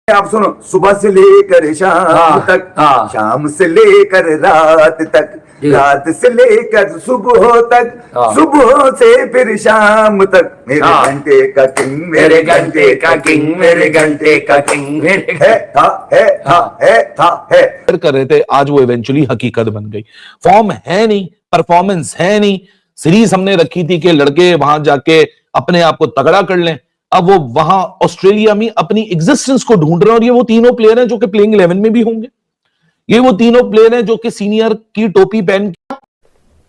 आप सुनो, सुबह से लेकर शाम तक, शाम से लेकर रात तक, रात से लेकर सुबह तक, सुबह से फिर शाम तक, मेरे घंटे का किंग, मेरे घंटे का किंग, मेरे घंटे का किंग, है कर रहे थे, आज वो इवेंचुअली हकीकत बन गई। फॉर्म है नहीं, परफॉर्मेंस है नहीं। सीरीज हमने रखी थी कि लड़के वहां जाके अपने आप को तगड़ा कर लें, अब वो वहां ऑस्ट्रेलिया में अपनी एग्जिस्टेंस को ढूंढ रहे हैं। और ये वो तीनों प्लेयर हैं जो कि प्लेइंग 11 में भी होंगे, ये वो तीनों प्लेयर हैं जो कि सीनियर की टोपी पहन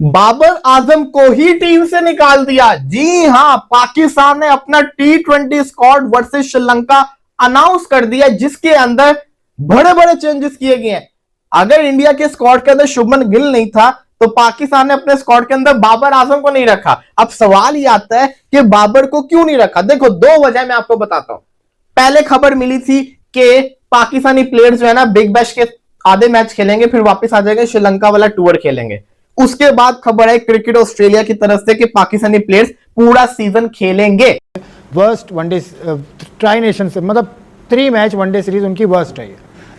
बाबर आजम को ही टीम से निकाल दिया। जी हां, पाकिस्तान ने अपना T20 squad versus Sri Lanka announce कर दिया, जिसके अंदर बड़े बड़े चेंजेस किए गए हैं। अगर इंडिया के स्क्वाड के अंदर शुभमन गिल नहीं था तो पाकिस्तान ने अपने स्क्वाड के अंदर बाबर आजम को नहीं रखा। अब सवाल यह आता है कि बाबर को क्यों नहीं रखा। देखो, दो वजह मैं आपको बताता हूं। पहले खबर मिली थी कि पाकिस्तानी प्लेयर्स जो है ना बिग बैश के आधे मैच खेलेंगे, फिर वापस आ जाएंगे, श्रीलंका वाला टूर खेलेंगे। उसके बाद खबर है क्रिकेट ऑस्ट्रेलिया की तरफ से कि पाकिस्तानी प्लेयर्स पूरा सीजन खेलेंगे। वर्स्ट वनडे ट्राई नेशन से, मतलब 3 मैच वनडे सीरीज उनकी वर्स्ट है,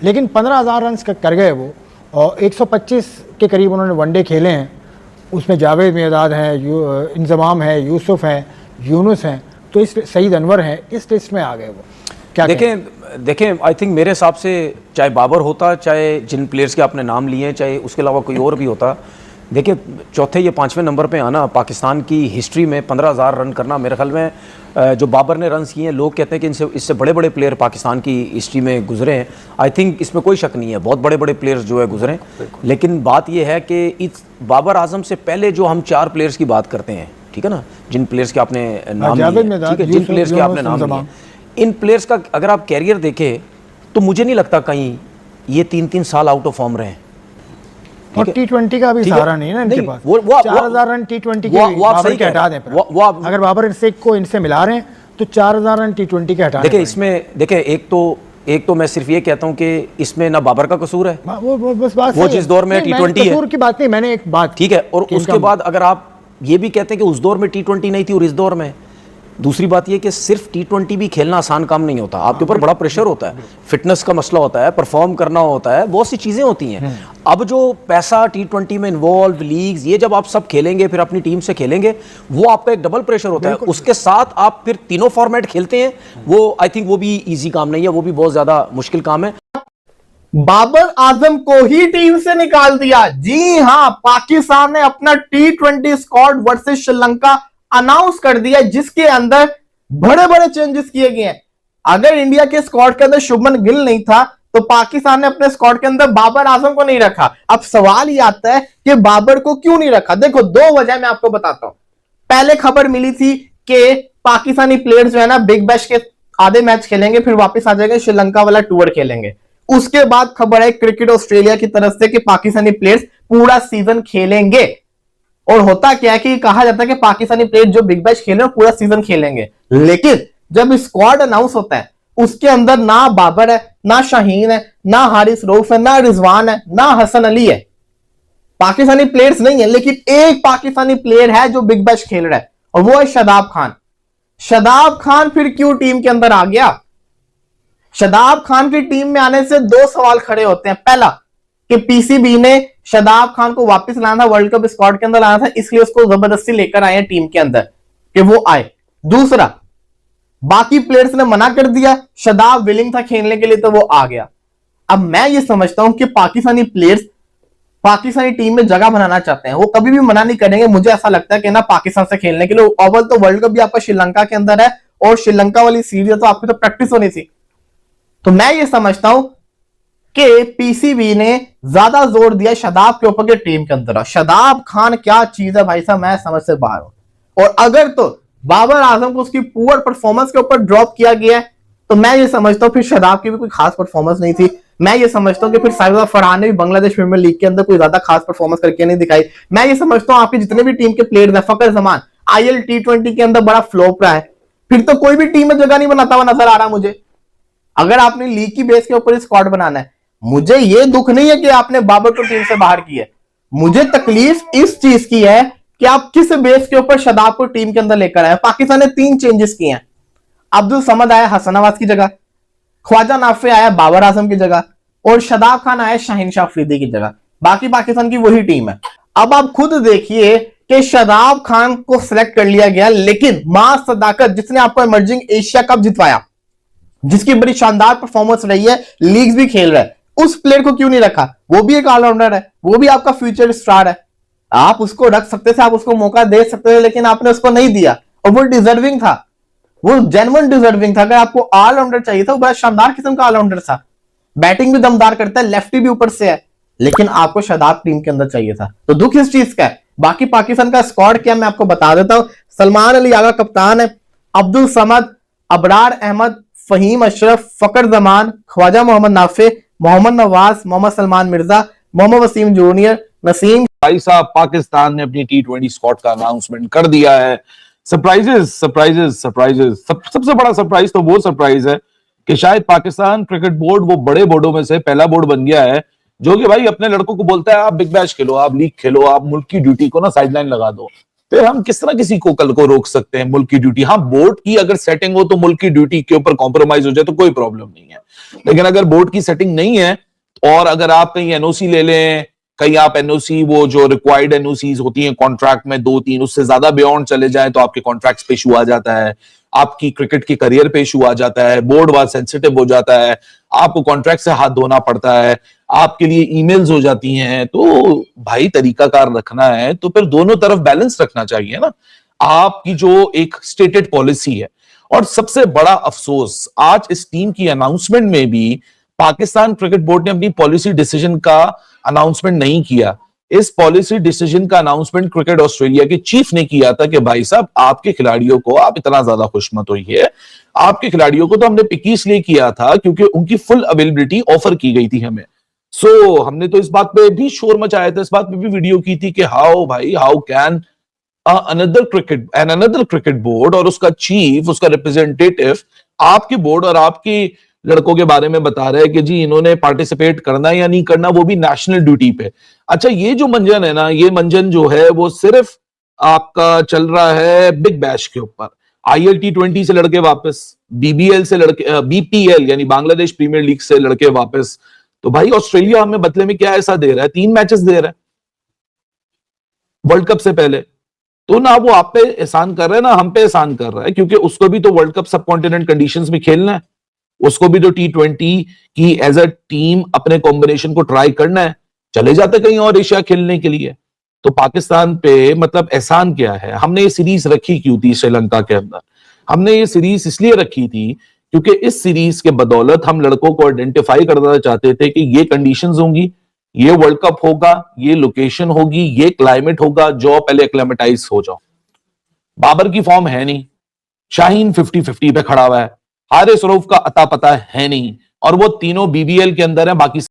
लेकिन 15,000 रन कर गए वो, और 125 के करीब उन्होंने वनडे खेले हैं। उसमें जावेद मियादाद हैं, इंजमाम है, यूसुफ हैं, यूनुस हैं, तो इस सईद अनवर हैं, इस लिस्ट में आ गए वो। क्या देखें आई थिंक मेरे हिसाब से चाहे बाबर होता, चाहे जिन प्लेयर्स के आपने नाम लिए हैं, चाहे उसके अलावा कोई और भी होता, देखिए चौथे या 5वें नंबर पे आना पाकिस्तान की हिस्ट्री में 15,000 रन करना, मेरे ख्याल में जो बाबर ने रन्स किए हैं, लोग कहते हैं कि इससे बड़े बड़े प्लेयर पाकिस्तान की हिस्ट्री में गुजरे हैं। आई थिंक इसमें कोई शक नहीं है, बहुत बड़े बड़े प्लेयर्स जो है गुजरे। लेकिन बात यह है कि इस बाबर आजम से पहले जो हम 4 प्लेयर्स की बात करते हैं, ठीक है ना, जिन प्लेयर्स के आपने नाम लिए, ठीक है, जिन प्लेयर्स के आपने नाम लिए, इन प्लेयर्स का अगर आप कैरियर देखें तो मुझे नहीं लगता कहीं ये 3-3 साल आउट ऑफ फॉर्म रहे। और T20 का भी सहारा नहीं है ना इनके पास। 4,000 रन T20 के बाबर के हटा दें। अगर बाबर को इनसे मिला रहे हैं तो 4,000 रन T20 के हटा। देखिए इसमें देखिए एक तो मैं सिर्फ ये कहता हूं कि इसमें ना बाबर का कसूर है, वो बस बात, वो जिस दौर में T20 है, कसूर की बात नहीं, मैंने एक बात, ठीक है। और उसके बाद अगर आप ये भी कहते हैं कि उस दौर में T20 नहीं थी और इस दौर में, दूसरी बात यह कि सिर्फ T20 भी खेलना आसान काम नहीं होता, आपके ऊपर बड़ा प्रेशर होता है, फिटनेस का मसला होता है, परफॉर्म करना होता है, बहुत सी चीज़ें होती हैं। अब जो पैसा T20 में इन्वॉल्व, लीग्स, ये जब आप सब खेलेंगे, फिर अपनी टीम से खेलेंगे, वो आपका एक डबल प्रेशर होता है। उसके साथ आप फिर तीनों फॉर्मेट खेलते हैं, वो आई थिंक वो भी ईजी काम नहीं है, वो भी बहुत ज़्यादा मुश्किल काम है। बाबर आजम को ही टीम से निकाल दिया। जी हां, पाकिस्तान ने अपना T20 squad versus Sri Lanka announce कर दिया, जिसके अंदर बड़े बड़े चेंजेस किए गए हैं। अगर इंडिया के स्क्वाड के अंदर शुभमन गिल नहीं था तो पाकिस्तान ने अपने स्क्वाड के अंदर बाबर आजम को नहीं रखा। अब सवाल यह आता है कि बाबर को क्यों नहीं रखा। देखो, दो वजह मैं आपको बताता हूं। पहले खबर मिली थी कि पाकिस्तानी प्लेयर्स जो है ना बिग बैश के आधे मैच खेलेंगे, फिर वापस आ जाएंगे, श्रीलंका वाला टूर खेलेंगे। उसके बाद खबर है क्रिकेट ऑस्ट्रेलिया की तरफ से कि पाकिस्तानी प्लेयर्स पूरा सीजन खेलेंगे। और होता क्या है कि कहा जाता है कि पाकिस्तानी प्लेयर जो बिग बैश खेल रहे हैं पूरा सीजन खेलेंगे, लेकिन जब स्क्वाड अनाउंस होता है उसके अंदर ना बाबर है, ना शाहीन है, ना हारिस रऊफ है, ना रिजवान है, ना हसन अली है। पाकिस्तानी प्लेयर्स नहीं है, लेकिन एक पाकिस्तानी प्लेयर है जो बिग बैश खेल रहा है, और वो है शादाब खान। शादाब खान फिर क्यों टीम के अंदर आ गया? शादाब खान की टीम में आने से 2 सवाल खड़े होते हैं। पहला कि पीसीबी ने शादाब खान को वापस लाना था, वर्ल्ड कप स्क्वाड के अंदर लाना था, इसलिए उसको जबरदस्ती लेकर आए टीम के अंदर कि वो आए। दूसरा, बाकी प्लेयर्स ने मना कर दिया, शादाब विलिंग था खेलने के लिए तो वो आ गया। अब मैं ये समझता हूं कि पाकिस्तानी प्लेयर्स पाकिस्तानी टीम में जगह बनाना चाहते हैं, वो कभी भी मना नहीं करेंगे। मुझे ऐसा लगता है कि ना पाकिस्तान से खेलने के लिए, अव्वल तो वर्ल्ड कप भी आपका श्रीलंका के अंदर है, और श्रीलंका वाली सीरीज तो आपकी तो प्रैक्टिस होनी थी। तो मैं ये समझता हूं कि पीसीबी ने ज्यादा जोर दिया शादाब के ऊपर के टीम के अंदर। शादाब खान क्या चीज है भाई साहब, मैं समझ से बाहर हूं। और अगर तो बाबर आजम को उसकी पुअर परफॉर्मेंस के ऊपर ड्रॉप किया गया है तो मैं ये समझता हूं फिर शादाब की भी कोई खास परफॉर्मेंस नहीं थी। मैं ये समझता हूं कि फिर साहिबा फरहान ने भी बांग्लादेश प्रीमियर लीग के अंदर कोई ज्यादा खास परफॉर्मेंस करके नहीं दिखाई। मैं ये समझता हूं आपके जितने भी टीम के प्लेयर्स हैं, फकर जमान IL T20 के अंदर बड़ा फ्लॉप रहा है, फिर तो कोई भी टीम में जगह नहीं बनाता हुआ नजर आ रहा मुझे। अगर आपने लीग की बेस के ऊपर स्क्वाड बनाना है, मुझे ये दुख नहीं है कि आपने बाबर को टीम से बाहर किया, मुझे तकलीफ इस चीज की है कि आप किस बेस के ऊपर शादाब को टीम के अंदर लेकर आए। पाकिस्तान ने 3 चेंजेस किए हैं। अब्दुल समद आया हसन नवाज की जगह, ख्वाजा नाफे आया बाबर आजम की जगह और शादाब खान आया शाहीन शाह अफरीदी की जगह। बाकी पाकिस्तान की वही टीम है। अब आप खुद देखिए कि शादाब खान को सिलेक्ट कर लिया गया, लेकिन मां सदाकत जिसने आपको इमर्जिंग एशिया कप जितवाया, जिसकी बड़ी शानदार परफॉर्मेंस रही है, लीग्स भी खेल रहा है, उस प्लेयर को क्यों नहीं रखा? वो भी एक ऑलराउंडर है, वो भी आपका फ्यूचर स्टार है, आप उसको रख सकते थे, आप उसको मौका दे सकते थे, लेकिन आपने उसको नहीं दिया। और वो डिजर्विंग था, वो जेन्युइन डिजर्विंग था। अगर आपको ऑलराउंडर चाहिए था, वो बड़ा शानदार किस्म का ऑलराउंडर था, बैटिंग भी दमदार करता है, लेफ्टी भी ऊपर से है, लेकिन आपको शादाब टीम के अंदर चाहिए था। तो दुख इस चीज का है। बाकी पाकिस्तान का स्क्वाड क्या मैं आपको बता देता हूं। सलमान अली आगा कप्तान है, अब्दुल समद, अबरार अहमद, फहीम अशरफ, फकर जमान, ख्वाजा मोहम्मद नाफे, मोहम्मद नवाज, मोहम्मद सलमान मिर्जा, मोहम्मद वसीम जूनियर, नसीम। भाई साहब, पाकिस्तान ने अपनी T20 स्क्वाड का अनाउंसमेंट कर दिया है। सरप्राइजेस सरप्राइजेस सरप्राइजेस, सबसे बड़ा सरप्राइज तो वो सरप्राइज है कि शायद पाकिस्तान क्रिकेट बोर्ड वो बड़े बोर्डों में से पहला बोर्ड बन गया है जो कि भाई अपने लड़कों को बोलता है आप बिग बैश खेलो, आप लीग खेलो, आप मुल्क की ड्यूटी को ना साइडलाइन लगा दो। फिर हम किस तरह किसी को कल को रोक सकते हैं मुल्क की ड्यूटी? हाँ, बोर्ड की अगर सेटिंग हो तो मुल्क की ड्यूटी के ऊपर कॉम्प्रोमाइज हो जाए तो कोई प्रॉब्लम नहीं है, लेकिन अगर बोर्ड की सेटिंग नहीं है और अगर आप कहीं एनओसी ले लें, कहीं आप एनओसी वो जो रिक्वायर्ड एनओसीज होती हैं कॉन्ट्रैक्ट में 2-3 उससे ज्यादा बियॉन्ड चले जाए तो आपके कॉन्ट्रैक्ट्स पे इशू आ जाता है, आपकी क्रिकेट की करियर पे इशू आ जाता है, बोर्ड बहुत सेंसिटिव हो जाता है, आपको कॉन्ट्रैक्ट से हाथ धोना पड़ता है, आपके लिए ईमेल्स हो जाती हैं। तो भाई तरीकाकार रखना है तो फिर दोनों तरफ बैलेंस रखना चाहिए ना, आपकी जो एक स्टेटेड पॉलिसी है। और सबसे बड़ा अफसोस आज इस टीम की अनाउंसमेंट में भी पाकिस्तान क्रिकेट बोर्ड ने अपनी पॉलिसी डिसीजन का अनाउंसमेंट नहीं किया। इस पॉलिसी डिसीजन का अनाउंसमेंट क्रिकेट ऑस्ट्रेलिया के चीफ ने किया था कि भाई साहब आपके खिलाड़ियों को आप इतना ज्यादा खुश मत होइए, आपके खिलाड़ियों को तो हमने पिक इसलिए किया था क्योंकि उनकी फुल अवेलेबिलिटी ऑफर की गई थी हमें। सो हमने तो इस बात पे भी शोर मचाया था, इस बात पे भी वीडियो की थी कि how can another cricket board और उसका चीफ, उसका रिप्रेजेंटेटिव आपके बोर्ड और आपकी लड़कों के बारे में बता रहे हैं कि जी इन्होंने पार्टिसिपेट करना या नहीं करना, वो भी नेशनल ड्यूटी पे। अच्छा, ये जो मंजन है ना, ये मंजन जो है वो सिर्फ आपका चल रहा है बिग बैश के ऊपर। IL T20 से लड़के वापस, BBL से लड़के, BPL यानी बांग्लादेश प्रीमियर लीग से लड़के वापस। तो भाई ऑस्ट्रेलिया हमें बदले में क्या ऐसा दे रहा है? 3 मैचेस दे रहा है वर्ल्ड कप से पहले। तो ना वो आप पे एहसान कर रहा है ना हम पे एहसान कर रहा है, क्योंकि उसको भी तो वर्ल्ड कप सब कॉन्टिनेंट कंडीशंस में खेलना है, उसको भी तो T20 की एज अ टीम अपने कॉम्बिनेशन को ट्राई करना है। चले जाते कहीं और एशिया खेलने के लिए। तो पाकिस्तान पे मतलब एहसान क्या है? हमने ये सीरीज रखी क्यों थी श्रीलंका के अंदर? हमने ये सीरीज इसलिए रखी थी क्योंकि इस सीरीज के बदौलत हम लड़कों को आइडेंटिफाई करना चाहते थे कि ये कंडीशंस होंगी, ये वर्ल्ड कप होगा, ये लोकेशन होगी, ये क्लाइमेट होगा, जो पहले एक्लेमेटाइज हो जाओ। बाबर की फॉर्म है नहीं, शाहीन 50-50 पे खड़ा हुआ है, हारिस रऊफ का अता पता है नहीं, और वो तीनों BBL के अंदर है, बाकी